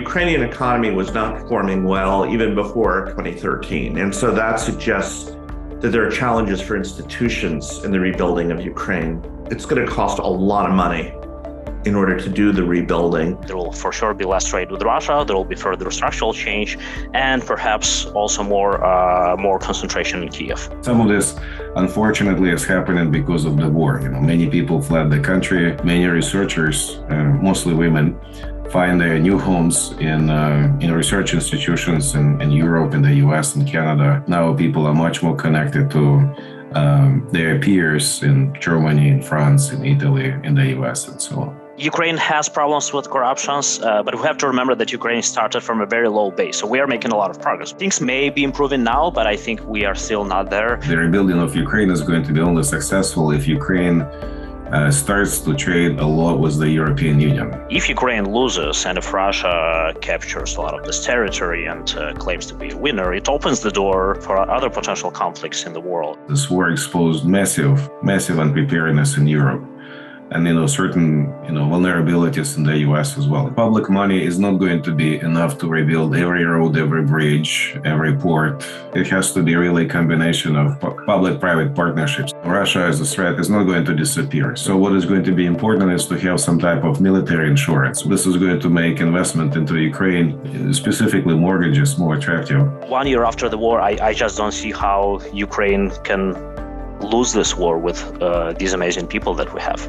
Ukrainian economy was not performing well even before 2013. And so that suggests that there are challenges for institutions in the rebuilding of Ukraine. It's going to cost a lot of money in order to do the rebuilding. There will for sure be less trade with Russia. There will be further structural change, and perhaps also more concentration in Kiev. Some of this, unfortunately, is happening because of the war. Many people fled the country. Many researchers, mostly women, find their new homes in research institutions in Europe, in the US, and Canada. Now people are much more connected to their peers in Germany, in France, in Italy, in the US, and so on. Ukraine has problems with corruption, but we have to remember that Ukraine started from a very low base. So we are making a lot of progress. Things may be improving now, but I think we are still not there. The rebuilding of Ukraine is going to be only successful if Ukraine starts to trade a lot with the European Union. If Ukraine loses and if Russia captures a lot of this territory and claims to be a winner, it opens the door for other potential conflicts in the world. This war exposed massive unpreparedness in Europe, and certain vulnerabilities in the US as well. Public money is not going to be enough to rebuild every road, every bridge, every port. It has to be really a combination of public-private partnerships. Russia as a threat is not going to disappear. So what is going to be important is to have some type of military insurance. This is going to make investment into Ukraine, specifically mortgages, more attractive. 1 year after the war, I just don't see how Ukraine can lose this war with these amazing people that we have.